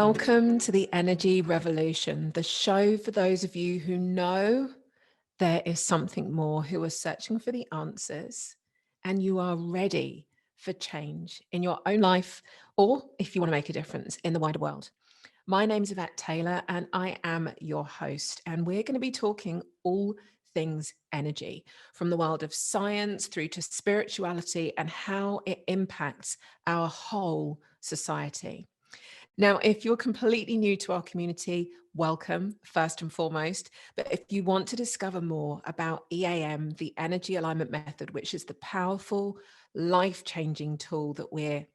Welcome to the Energy Revolution, the show for those of you who know there is something more, who are searching for the answers, and you are ready for change in your own life, or if you want to make a difference in the wider world. My name is Yvette Taylor, and I am your host, and we're going to be talking all things energy, from the world of science through to spirituality and how it impacts our whole society. Now, if you're completely new to our community, welcome first and foremost. But if you want to discover more about EAM, the energy alignment method, which is the powerful, life-changing tool that we're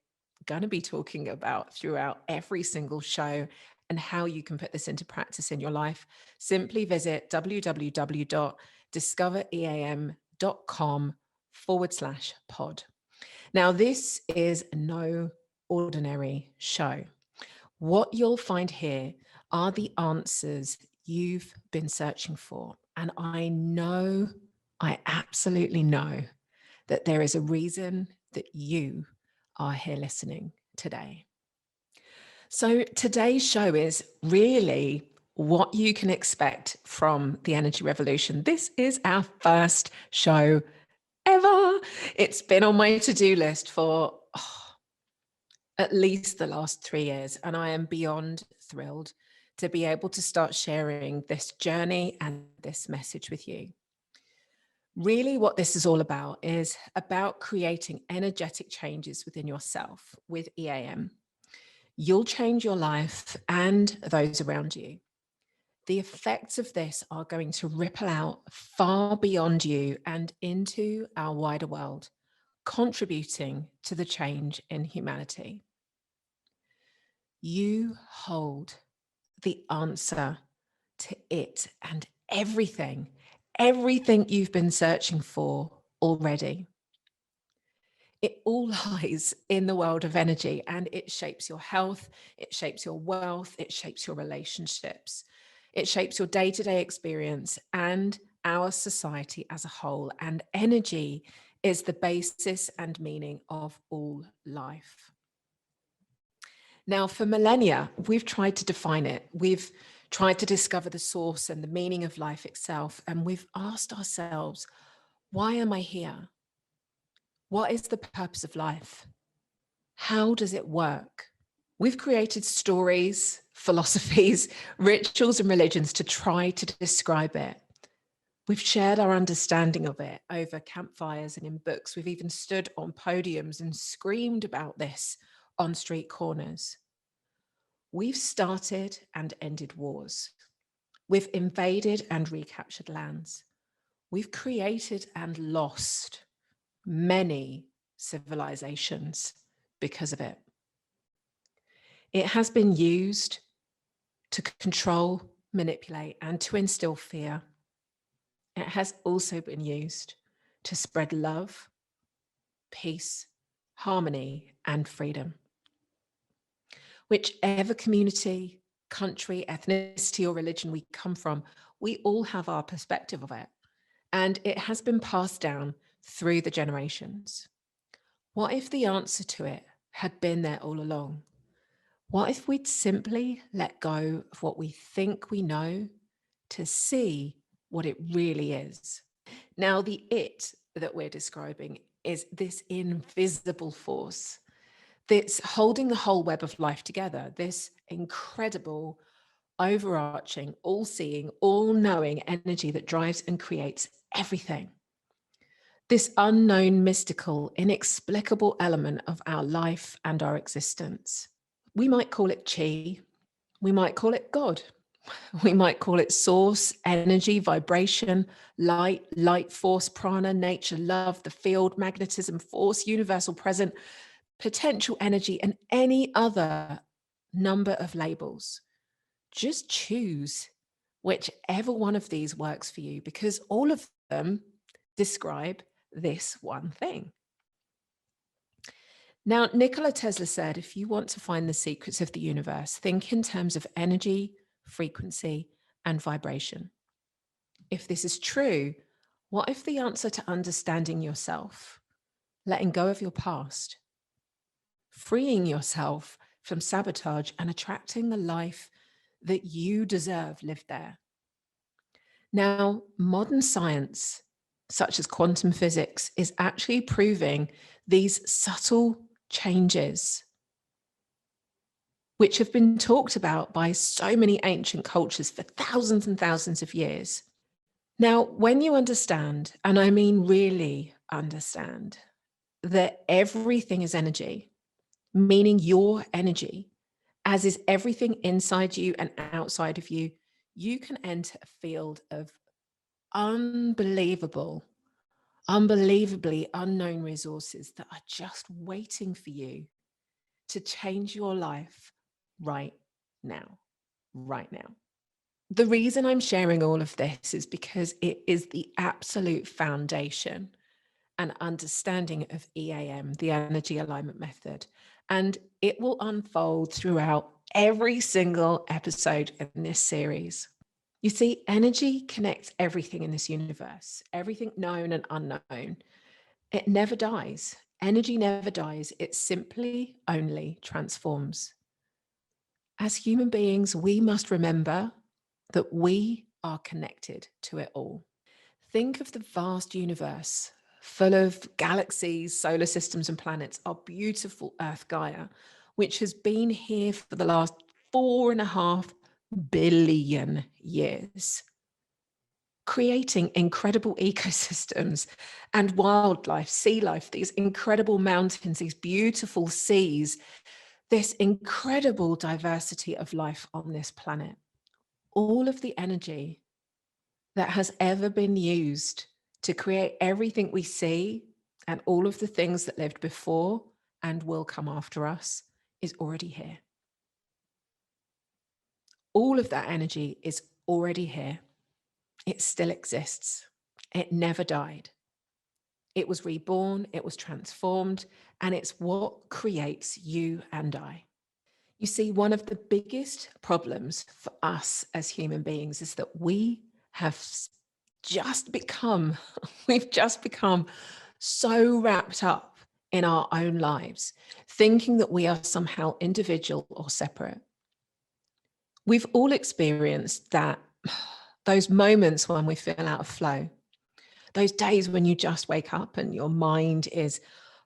going to be talking about throughout every single show and how you can put this into practice in your life, simply visit www.discoveream.com/pod. Now, this is no ordinary show. What you'll find here are the answers you've been searching for. And I absolutely know that there is a reason that you are here listening today. So today's show is really what you can expect from the Energy Revolution. This is our first show ever. It's been on my to-do list for at least the last 3 years. And I am beyond thrilled to be able to start sharing this journey and this message with you. Really what this is all about is about creating energetic changes within yourself with EAM. You'll change your life and those around you. The effects of this are going to ripple out far beyond you and into our wider world, contributing to the change in humanity. You hold the answer to it and everything you've been searching for already. It all lies in the world of energy, and it shapes your health, it shapes your wealth, it shapes your relationships, it shapes your day-to-day experience and our society as a whole. And energy is the basis and meaning of all life. Now, for millennia, we've tried to define it. We've tried to discover the source and the meaning of life itself. And we've asked ourselves, why am I here? What is the purpose of life? How does it work? We've created stories, philosophies, rituals, and religions to try to describe it. We've shared our understanding of it over campfires and in books. We've even stood on podiums and screamed about this on street corners. We've started and ended wars. We've invaded and recaptured lands. We've created and lost many civilizations because of it. It has been used to control, manipulate, and to instill fear. It has also been used to spread love, peace, harmony, and freedom. Whichever community, country, ethnicity, or religion we come from, we all have our perspective of it. And it has been passed down through the generations. What if the answer to it had been there all along? What if we'd simply let go of what we think we know to see what it really is? Now, the it that we're describing is this invisible force that's holding the whole web of life together, this incredible, overarching, all-seeing, all-knowing energy that drives and creates everything. This unknown, mystical, inexplicable element of our life and our existence. We might call it chi, we might call it God, we might call it source, energy, vibration, light force, prana, nature, love, the field, magnetism, force, universal present, potential energy, and any other number of labels. Just choose whichever one of these works for you, because all of them describe this one thing. Now, Nikola Tesla said, if you want to find the secrets of the universe, think in terms of energy, frequency, and vibration. If this is true, what if the answer to understanding yourself, letting go of your past, freeing yourself from sabotage and attracting the life that you deserve lived there. Now, modern science, such as quantum physics, is actually proving these subtle changes, which have been talked about by so many ancient cultures for thousands and thousands of years. Now, when you understand, and I mean really understand, that everything is energy, meaning your energy, as is everything inside you and outside of you, you can enter a field of unbelievably unknown resources that are just waiting for you to change your life right now, right now. The reason I'm sharing all of this is because it is the absolute foundation and understanding of EAM, the energy alignment method. And it will unfold throughout every single episode in this series. You see, energy connects everything in this universe, everything known and unknown. It never dies. Energy never dies. It simply only transforms. As human beings, we must remember that we are connected to it all. Think of the vast universe full of galaxies, solar systems, and planets, our beautiful Earth Gaia, which has been here for the last 4.5 billion years, creating incredible ecosystems and wildlife, sea life, these incredible mountains, these beautiful seas, this incredible diversity of life on this planet. All of the energy that has ever been used to create everything we see and all of the things that lived before and will come after us is already here. All of that energy is already here. It still exists. It never died. It was reborn, it was transformed, and it's what creates you and I. You see, one of the biggest problems for us as human beings is that we have just become, we've just become so wrapped up in our own lives, thinking that we are somehow individual or separate. We've all experienced that, those moments when we feel out of flow, those days when you just wake up and your mind is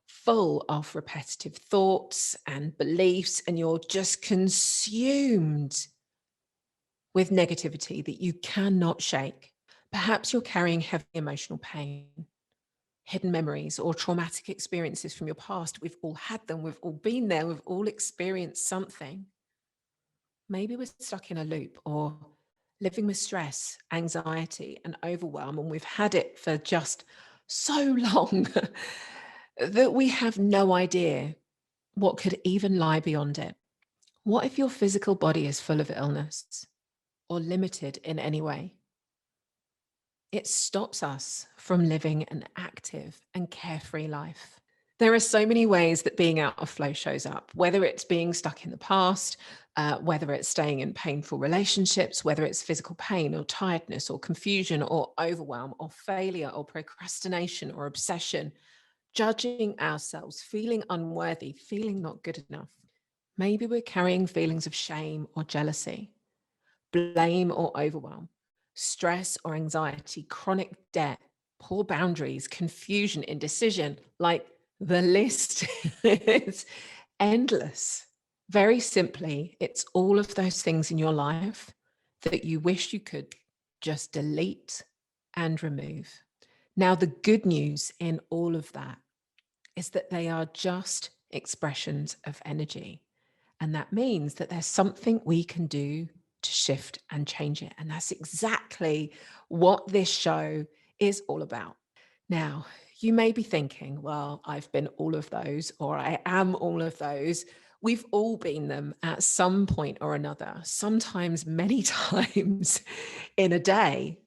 full of repetitive thoughts and beliefs, and you're just consumed with negativity that you cannot shake. Perhaps you're carrying heavy emotional pain, hidden memories, or traumatic experiences from your past. We've all had them. We've all been there. We've all experienced something. Maybe we're stuck in a loop or living with stress, anxiety, and overwhelm, and we've had it for just so long that we have no idea what could even lie beyond it. What if your physical body is full of illness or limited in any way? It stops us from living an active and carefree life. There are so many ways that being out of flow shows up, whether it's being stuck in the past, whether it's staying in painful relationships, whether it's physical pain or tiredness or confusion or overwhelm or failure or procrastination or obsession, judging ourselves, feeling unworthy, feeling not good enough. Maybe we're carrying feelings of shame or jealousy, blame or overwhelm, stress or anxiety, chronic debt, poor boundaries, confusion, indecision. Like, the list is endless. Very simply, it's all of those things in your life that you wish you could just delete and remove. Now, the good news in all of that is that they are just expressions of energy. And that means that there's something we can do to shift and change it. And that's exactly what this show is all about. Now, you may be thinking, well, I've been all of those, or I am all of those. We've all been them at some point or another, sometimes many times in a day.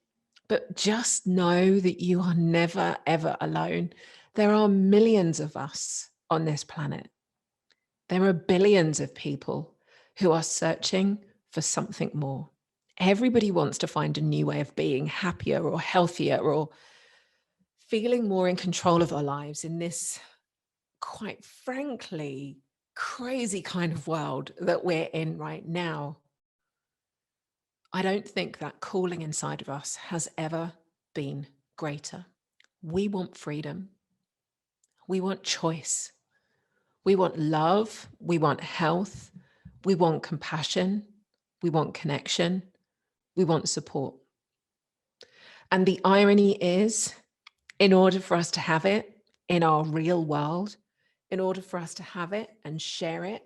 But just know that you are never, ever alone. There are millions of us on this planet. There are billions of people who are searching for something more. Everybody wants to find a new way of being, happier or healthier or feeling more in control of our lives in this, quite frankly, crazy kind of world that we're in right now, I don't think that calling inside of us has ever been greater. We want freedom. We want choice. We want love. We want health. We want compassion. We want connection. We want support. And the irony is, in order for us to have it in our real world, in order for us to have it and share it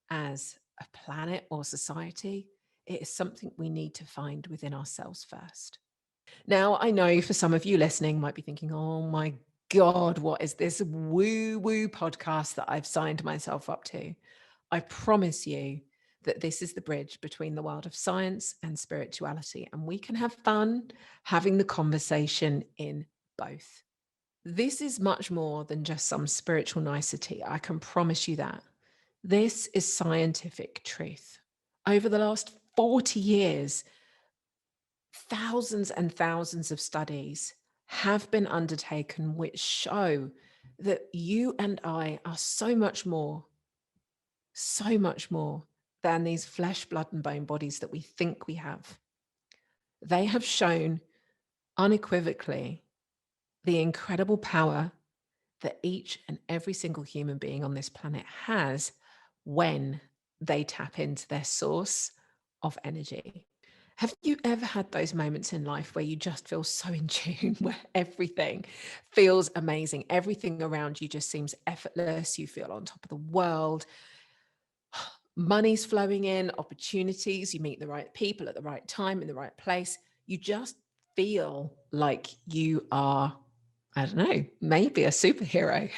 as a planet or society, it is something we need to find within ourselves first. Now, I know for some of you listening might be thinking, oh my God, what is this woo-woo podcast that I've signed myself up to? I promise you that this is the bridge between the world of science and spirituality, and we can have fun having the conversation in both. This is much more than just some spiritual nicety. I can promise you that. This is scientific truth. Over the last 40 years, thousands and thousands of studies have been undertaken which show that you and I are so much more than these flesh, blood, and bone bodies that we think we have. They have shown unequivocally the incredible power that each and every single human being on this planet has when they tap into their source of energy. Have you ever had those moments in life where you just feel so in tune, where everything feels amazing? Everything around you just seems effortless. You feel on top of the world. Money's flowing in, opportunities, you meet the right people at the right time in the right place. You just feel like you are, I don't know, maybe a superhero.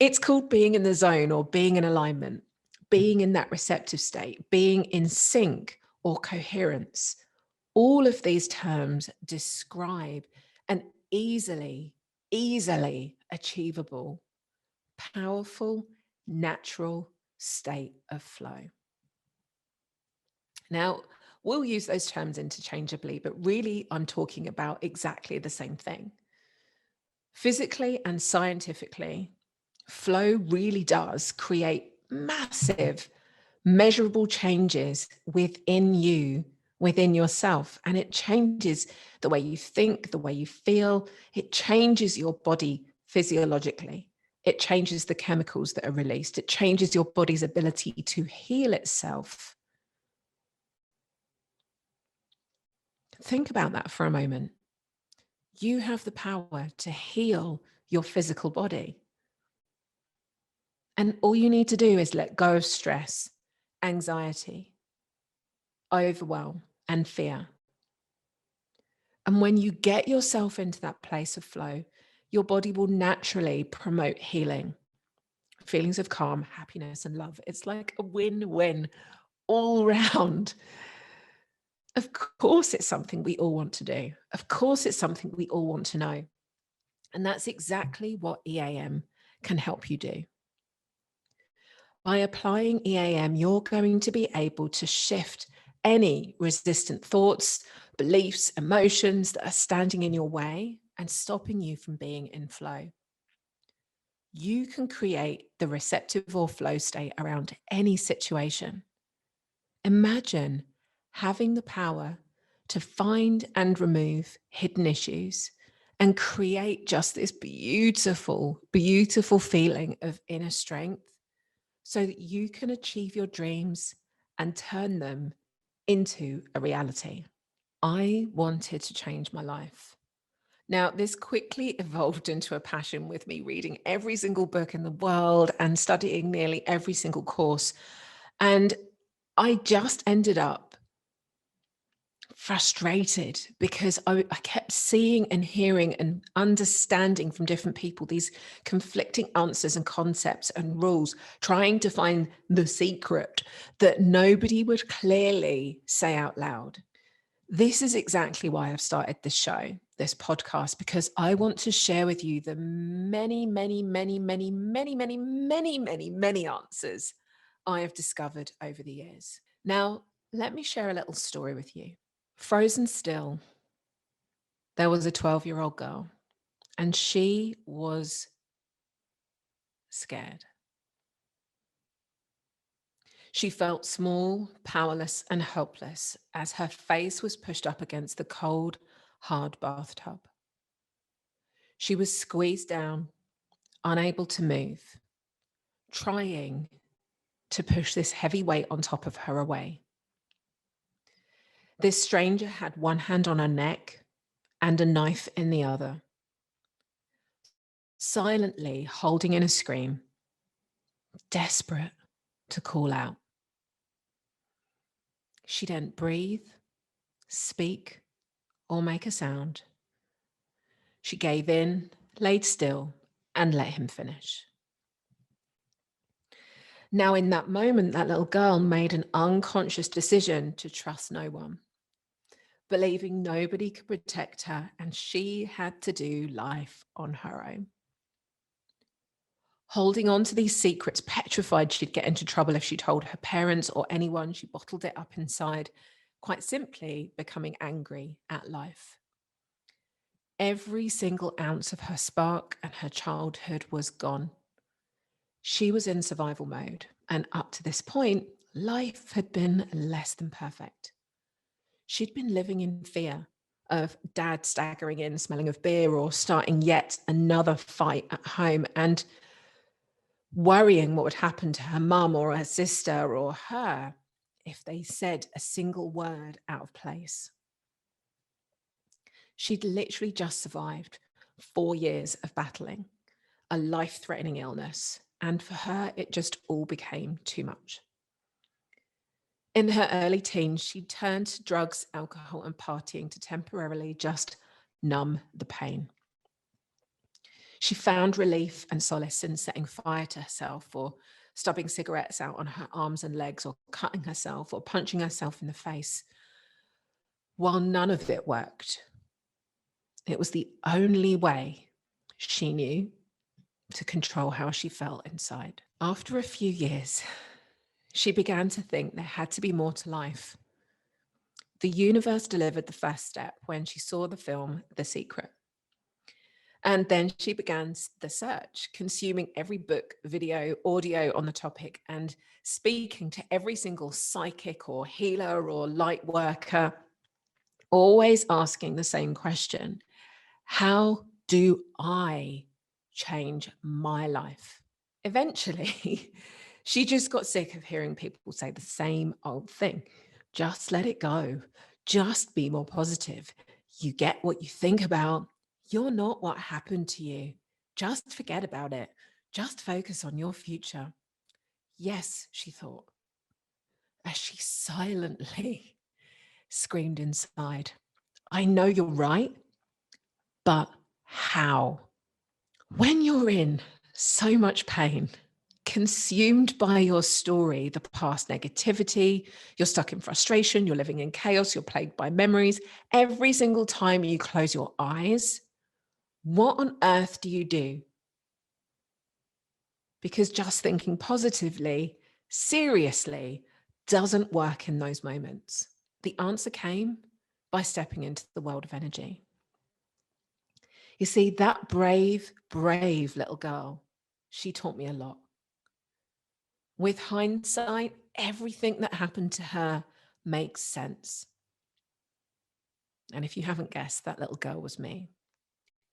It's called being in the zone or being in alignment, being in that receptive state, being in sync or coherence. All of these terms describe an easily achievable, powerful, natural state of flow. Now, we'll use those terms interchangeably, but really I'm talking about exactly the same thing. Physically and scientifically, flow really does create massive, measurable changes within you, within yourself. And it changes the way you think, the way you feel. It changes your body physiologically. It changes the chemicals that are released. It changes your body's ability to heal itself. Think about that for a moment. You have the power to heal your physical body. And all you need to do is let go of stress, anxiety, overwhelm, and fear. And when you get yourself into that place of flow, your body will naturally promote healing, feelings of calm, happiness, and love. It's like a win-win all round. Of course, it's something we all want to do. Of course, it's something we all want to know. And that's exactly what EAM can help you do. By applying EAM, you're going to be able to shift any resistant thoughts, beliefs, emotions that are standing in your way and stopping you from being in flow. You can create the receptive or flow state around any situation. Imagine having the power to find and remove hidden issues and create just this beautiful, beautiful feeling of inner strength so that you can achieve your dreams and turn them into a reality. I wanted to change my life. Now, this quickly evolved into a passion with me reading every single book in the world and studying nearly every single course. And I just ended up frustrated because I kept seeing and hearing and understanding from different people these conflicting answers and concepts and rules, trying to find the secret that nobody would clearly say out loud. This is exactly why I've started this show, this podcast, because I want to share with you the many, many, many, many, many, many, many, many, many answers I have discovered over the years. Now, let me share a little story with you. Frozen still, there was a 12-year-old girl, and she was scared. She felt small, powerless, and helpless as her face was pushed up against the cold, hard bathtub. She was squeezed down, unable to move, trying to push this heavy weight on top of her away. This stranger had one hand on her neck and a knife in the other, silently holding in a scream, desperate to call out. She didn't breathe, speak, or make a sound. She gave in, laid still, and let him finish. Now, in that moment, that little girl made an unconscious decision to trust no one, believing nobody could protect her, and she had to do life on her own. Holding on to these secrets, petrified she'd get into trouble if she told her parents or anyone, she bottled it up inside, quite simply becoming angry at life. Every single ounce of her spark and her childhood was gone. She was in survival mode, and up to this point, life had been less than perfect. She'd been living in fear of dad staggering in, smelling of beer, or starting yet another fight at home, and worrying what would happen to her mum or her sister or her if they said a single word out of place. She'd literally just survived 4 years of battling a life-threatening illness, and for her, it just all became too much. In her early teens, she turned to drugs, alcohol, and partying to temporarily just numb the pain. She found relief and solace in setting fire to herself, or stubbing cigarettes out on her arms and legs, or cutting herself, or punching herself in the face. While none of it worked, it was the only way she knew to control how she felt inside. After a few years, she began to think there had to be more to life. The universe delivered the first step when she saw the film The Secret. And then she began the search, consuming every book, video, audio on the topic, and speaking to every single psychic or healer or light worker, always asking the same question: how do I change my life? Eventually, she just got sick of hearing people say the same old thing. Just let it go. Just be more positive. You get what you think about. You're not what happened to you. Just forget about it. Just focus on your future. Yes, she thought, as she silently screamed inside, I know you're right, but how? When you're in so much pain, consumed by your story, the past negativity, you're stuck in frustration, you're living in chaos, you're plagued by memories, every single time you close your eyes, what on earth do you do? Because just thinking positively, seriously, doesn't work in those moments. The answer came by stepping into the world of energy. You see, that brave, brave little girl, she taught me a lot. With hindsight, everything that happened to her makes sense. And if you haven't guessed, that little girl was me.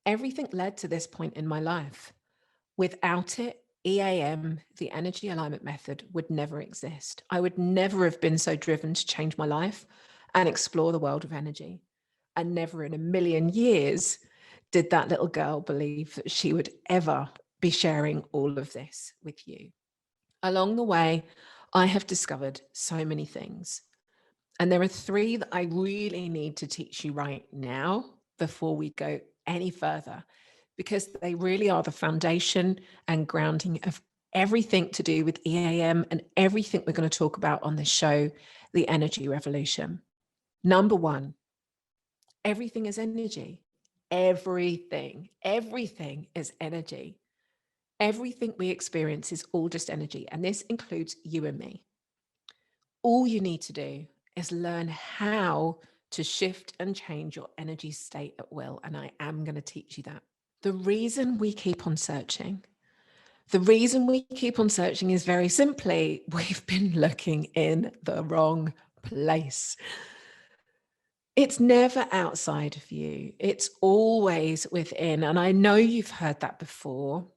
Everything led to this point in my life. Without it, EAM, the energy alignment method, would never exist. I would never have been so driven to change my life and explore the world of energy. And never in a million years did that little girl believe that she would ever be sharing all of this with you. Along the way, I have discovered so many things. And there are 3 that I really need to teach you right now before we go any further, because they really are the foundation and grounding of everything to do with EAM and everything we're going to talk about on this show, the energy revolution. Number 1, everything is energy. Everything is energy. Everything we experience is all just energy, and this includes you and me. All you need to do is learn how to shift and change your energy state at will, and I am going to teach you that. The reason we keep on searching The reason we keep on searching is very simply, we've been looking in the wrong place. It's never outside of you. It's always within. And I know you've heard that before,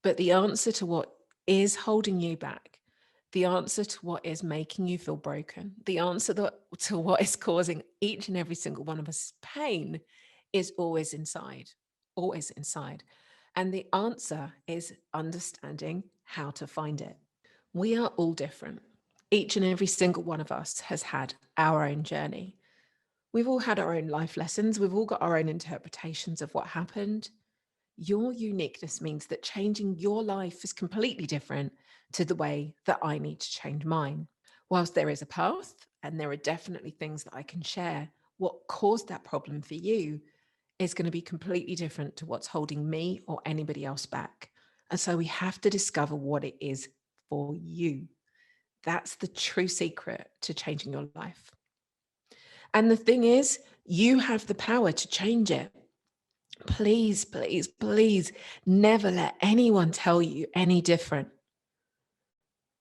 but the answer to what is holding you back, the answer to what is making you feel broken, the answer to what is causing each and every single one of us pain is always inside, always inside. And the answer is understanding how to find it. We are all different. Each and every single one of us has had our own journey. We've all had our own life lessons. We've all got our own interpretations of what happened. Your uniqueness means that changing your life is completely different to the way that I need to change mine. Whilst there is a path and there are definitely things that I can share, what caused that problem for you is going to be completely different to what's holding me or anybody else back. And so we have to discover what it is for you. That's the true secret to changing your life. And the thing is, you have the power to change it. Please, please, please never let anyone tell you any different.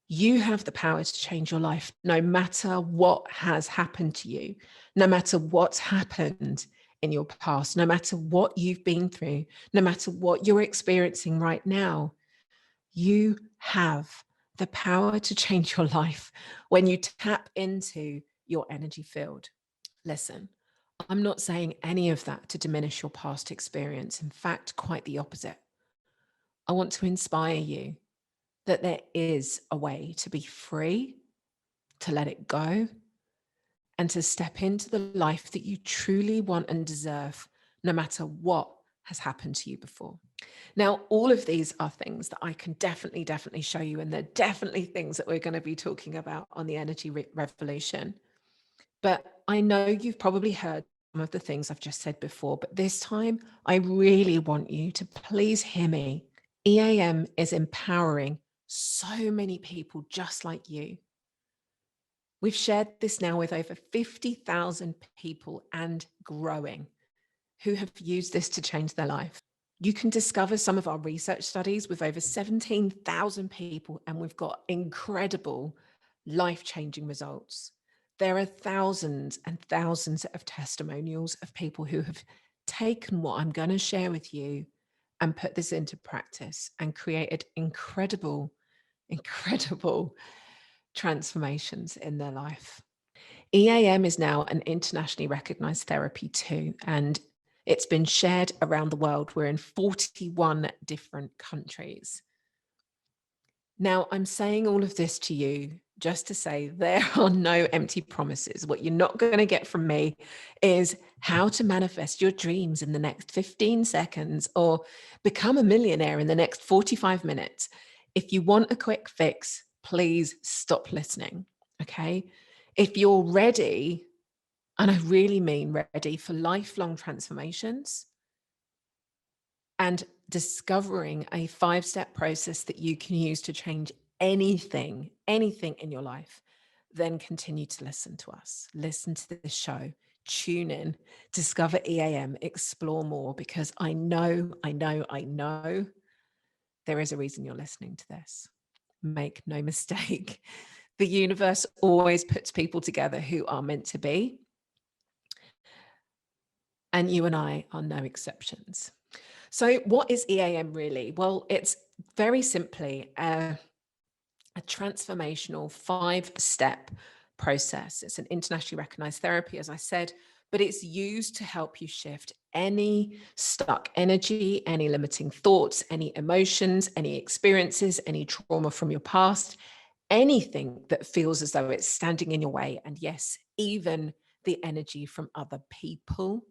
You have the power to change your life no matter what has happened to you, no matter what's happened in your past, no matter what you've been through, no matter what you're experiencing right now. You have the power to change your life when you tap into your energy field. Listen, I'm not saying any of that to diminish your past experience. In fact, quite the opposite. I want to inspire you that there is a way to be free, to let it go, and to step into the life that you truly want and deserve, no matter what has happened to you before. Now, all of these are things that I can definitely show you, and they're definitely things that we're going to be talking about on the Energy Revolution. But I know you've probably heard some of the things I've just said before, but this time I really want you to please hear me. EAM is empowering so many people just like you. We've shared this now with over 50,000 people and growing who have used this to change their life. You can discover some of our research studies with over 17,000 people, and we've got incredible life-changing results. There are thousands and thousands of testimonials of people who have taken what I'm going to share with you and put this into practice and created incredible transformations in their life. EAM is now an internationally recognized therapy too, and it's been shared around the world. We're in 41 different countries. Now, I'm saying all of this to you just to say there are no empty promises. What you're not going to get from me is how to manifest your dreams in the next 15 seconds or become a millionaire in the next 45 minutes. If you want a quick fix, please stop listening, okay? If you're ready, and I really mean ready for lifelong transformations and discovering a 5-step process that you can use to change anything in your life, then continue to listen to us. Listen to this show, tune in, discover EAM, explore more, because I know there is a reason you're listening to this. Make no mistake. The universe always puts people together who are meant to be. And you and I are no exceptions. So what is EAM really? Well, it's very simply a transformational 5-step process. It's an internationally recognized therapy, as I said, but it's used to help you shift any stuck energy, any limiting thoughts, any emotions, any experiences, any trauma from your past, anything that feels as though it's standing in your way. And yes, even the energy from other people.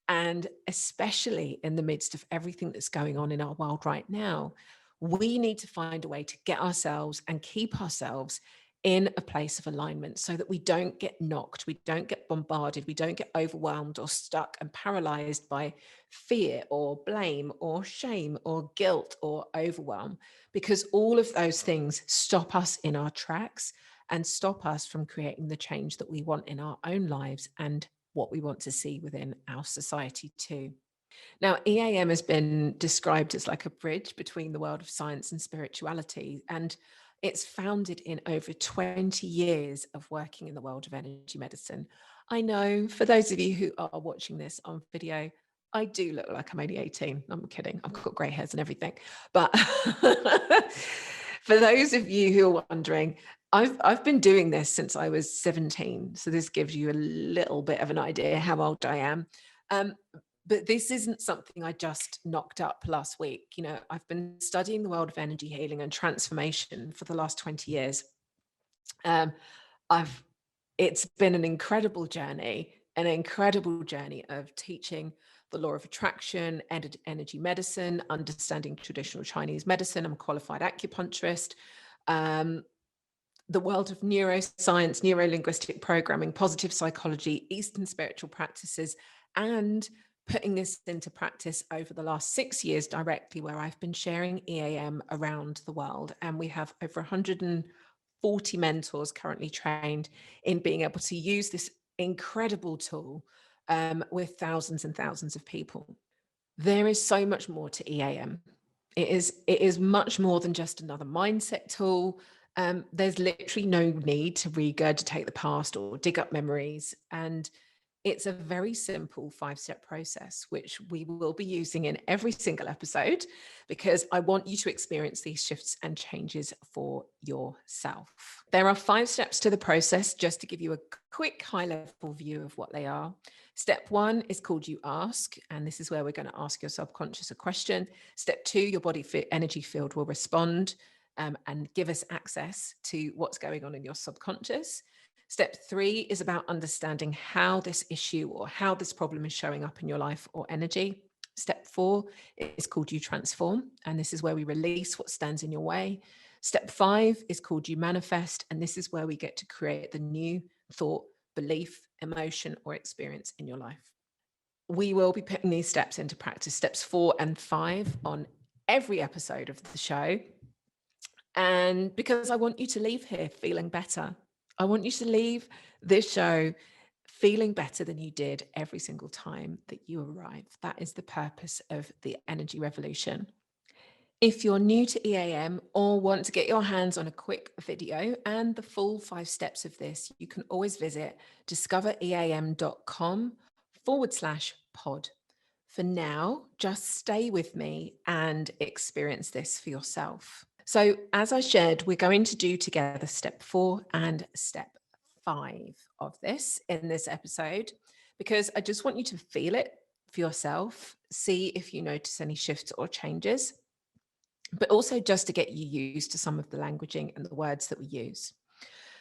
And especially in the midst of everything that's going on in our world right now, we need to find a way to get ourselves and keep ourselves in a place of alignment so that we don't get knocked, we don't get bombarded, we don't get overwhelmed or stuck and paralyzed by fear or blame or shame or guilt or overwhelm, because all of those things stop us in our tracks and stop us from creating the change that we want in our own lives and what we want to see within our society too. Now, EAM has been described as like a bridge between the world of science and spirituality, and it's founded in over 20 years of working in the world of energy medicine. I know for those of you who are watching this on video, I do look like I'm only 18. I'm kidding. I've got grey hairs and everything. But for those of you who are wondering, I've been doing this since I was 17. So this gives you a little bit of an idea how old I am. But this isn't something I just knocked up last week. You know, I've been studying the world of energy healing and transformation for the last 20 years. It's been an incredible journey of teaching the law of attraction, energy medicine, understanding traditional Chinese medicine. I'm a qualified acupuncturist. The world of neuroscience, neuro-linguistic programming, positive psychology, Eastern spiritual practices, and putting this into practice over the last 6 years directly, where I've been sharing EAM around the world. And we have over 140 mentors currently trained in being able to use this incredible tool with thousands and thousands of people. There is so much more to EAM. It is much more than just another mindset tool. There's literally no need to regurgitate the past or dig up memories. And it's a very simple 5-step process, which we will be using in every single episode, because I want you to experience these shifts and changes for yourself. There are 5 steps to the process, just to give you a quick high-level view of what they are. Step 1 is called You Ask, and this is where we're going to ask your subconscious a question. Step 2, your body energy field will respond and give us access to what's going on in your subconscious. Step 3 is about understanding how this issue or how this problem is showing up in your life or energy. Step 4 is called You Transform, and this is where we release what stands in your way. Step 5 is called You Manifest, and this is where we get to create the new thought, belief, emotion, or experience in your life. We will be putting these steps into practice, steps 4 and 5, on every episode of the show. And because I want you to leave here feeling better. I want you to leave this show feeling better than you did every single time that you arrive. That is the purpose of the Energy Revolution. If you're new to EAM or want to get your hands on a quick video and the full 5 steps of this, you can always visit discoveream.com/pod. For now, just stay with me and experience this for yourself. So as I shared, we're going to do together step 4 and step 5 of this in this episode, because I just want you to feel it for yourself, see if you notice any shifts or changes, but also just to get you used to some of the languaging and the words that we use.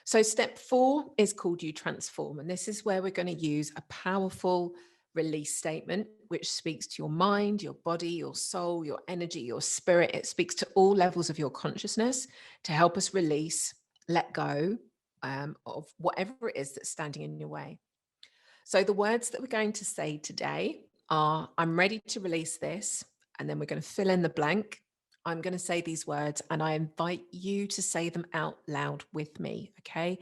So step 4 is called You Transform, and this is where we're going to use a powerful release statement, which speaks to your mind, your body, your soul, your energy, your spirit. It speaks to all levels of your consciousness to help us release, let go of whatever it is that's standing in your way. So the words that we're going to say today are, I'm ready to release this, and then we're going to fill in the blank. I'm going to say these words and I invite you to say them out loud with me, okay?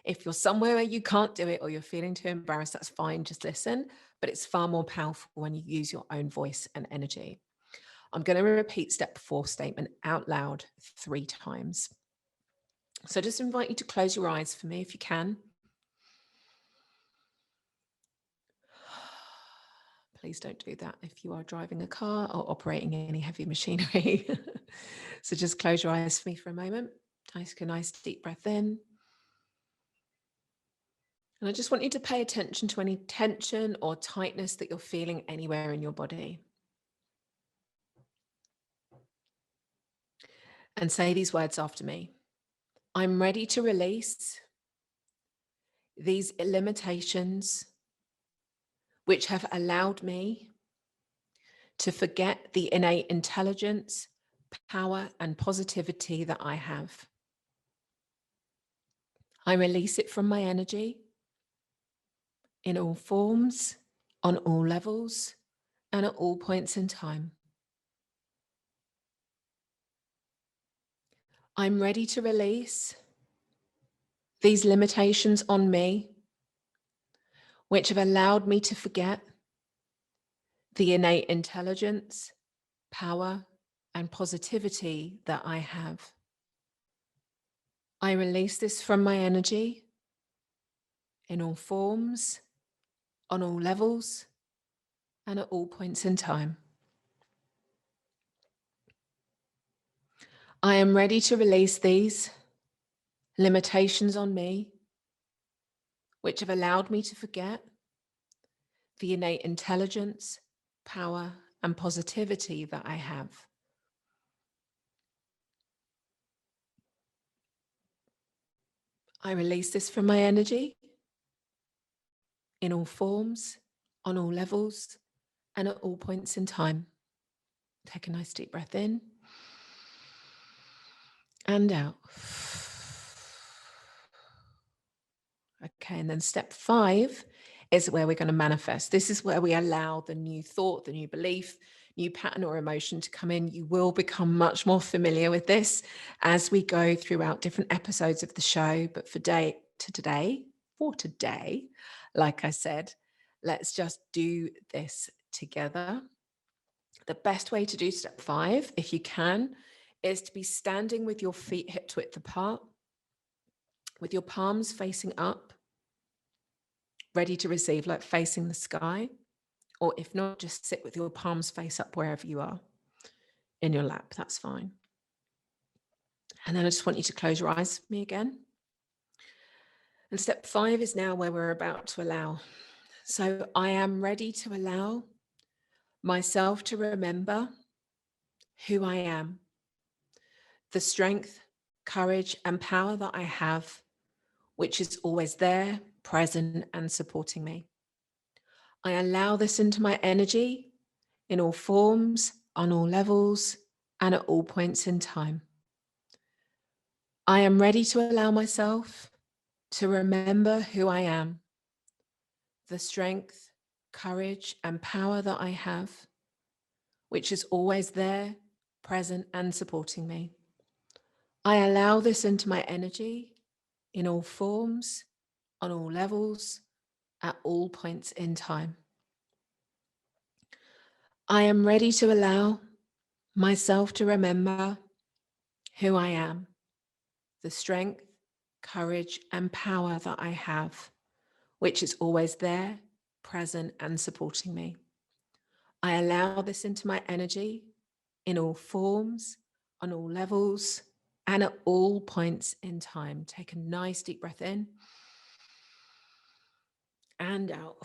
If you're somewhere where you can't do it or you're feeling too embarrassed, that's fine, just listen. But it's far more powerful when you use your own voice and energy. I'm going to repeat step 4 statement out loud 3 times. So just invite you to close your eyes for me if you can. Please don't do that if you are driving a car or operating any heavy machinery. So just close your eyes for me for a moment. Take a nice deep breath in. And I just want you to pay attention to any tension or tightness that you're feeling anywhere in your body. And say these words after me. I'm ready to release these limitations which have allowed me to forget the innate intelligence, power, and positivity that I have. I release it from my energy in all forms, on all levels, and at all points in time. I'm ready to release these limitations on me, which have allowed me to forget the innate intelligence, power, and positivity that I have. I release this from my energy in all forms, on all levels, and at all points in time. I am ready to release these limitations on me, which have allowed me to forget the innate intelligence, power, and positivity that I have. I release this from my energy in all forms, on all levels, and at all points in time. Take a nice deep breath in and out. Okay, and then step 5 is where we're going to manifest. This is where we allow the new thought, the new belief, new pattern or emotion to come in. You will become much more familiar with this as we go throughout different episodes of the show. But for today, like I said, let's just do this together. The best way to do step 5, if you can, is to be standing with your feet hip width apart, with your palms facing up, ready to receive, like facing the sky. Or if not, just sit with your palms face up wherever you are in your lap. That's fine. And then I just want you to close your eyes for me again. And step 5 is now where we're about to allow. So I am ready to allow myself to remember who I am, the strength, courage, and power that I have, which is always there, present, and supporting me. I allow this into my energy in all forms, on all levels, and at all points in time. I am ready to allow myself to remember who I am, the strength, courage, and power that I have, which is always there, present, and supporting me. I allow this into my energy in all forms, on all levels, at all points in time. I am ready to allow myself to remember who I am, the strength, courage, and power that I have, which is always there, present, and supporting me. I allow this into my energy in all forms, on all levels, and at all points in time. Take a nice deep breath in and out.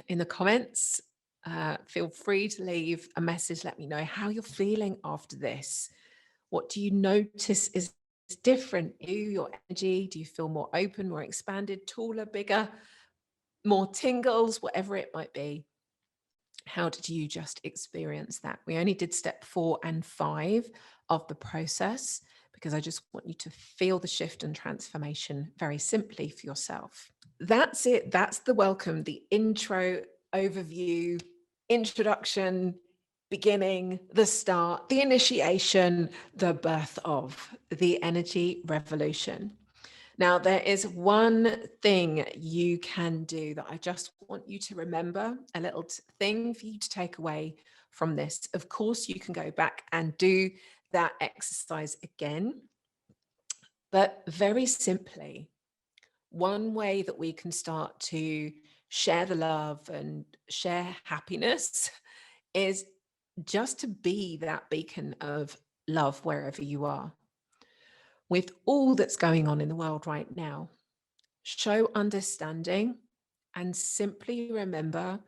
In the comments, feel free to leave a message. Let me know how you're feeling after this. What do you notice is different? Your energy? Do you feel more open, more expanded, taller, bigger, more tingles, whatever it might be? How did you just experience that? We only did step 4 and 5 of the process because I just want you to feel the shift and transformation very simply for yourself. That's it. That's the welcome, the intro, overview, introduction, beginning, the start, the initiation, the birth of the energy revolution. Now, there is one thing you can do that I just want you to remember, a little thing for you to take away from this. Of course, you can go back and do that exercise again, but very simply, one way that we can start to share the love and share happiness is just to be that beacon of love wherever you are. With all that's going on in the world right now, show understanding and simply remember,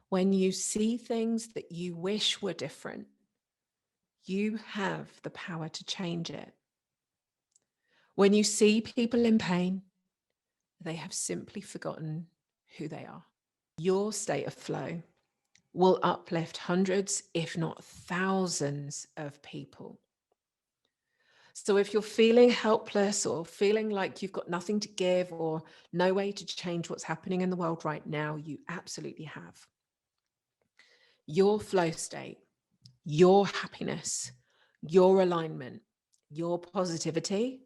when you see things that you wish were different, you have the power to change it. When you see people in pain, they have simply forgotten who they are. Your state of flow will uplift hundreds, if not thousands of people. So if you're feeling helpless or feeling like you've got nothing to give or no way to change what's happening in the world right now, you absolutely have. Your flow state, your happiness, your alignment, your positivity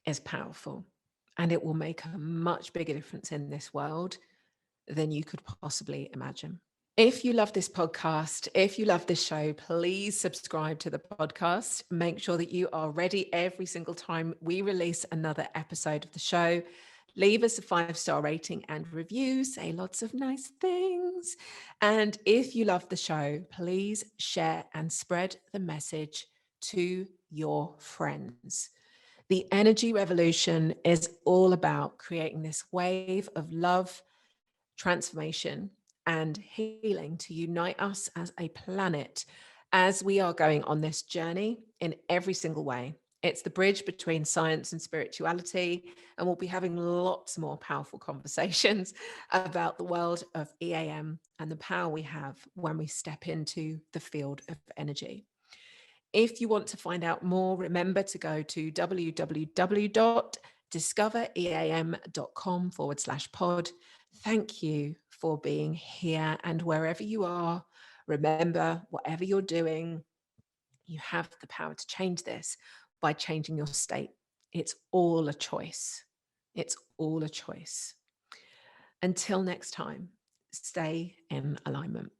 is powerful. and it will make a much bigger difference in this world than you could possibly imagine. If you love this podcast, if you love this show, please subscribe to the podcast. Make sure that you are ready every single time we release another episode of the show. Leave us a 5-star rating and review. Say lots of nice things. And if you love the show, please share and spread the message to your friends. The energy revolution is all about creating this wave of love, transformation, and healing to unite us as a planet as we are going on this journey in every single way. It's the bridge between science and spirituality, and we'll be having lots more powerful conversations about the world of EAM and the power we have when we step into the field of energy. If you want to find out more, remember to go to www.discoveream.com/pod. Thank you for being here. And wherever you are, remember, whatever you're doing, you have the power to change this by changing your state. It's all a choice. It's all a choice. Until next time, stay in alignment.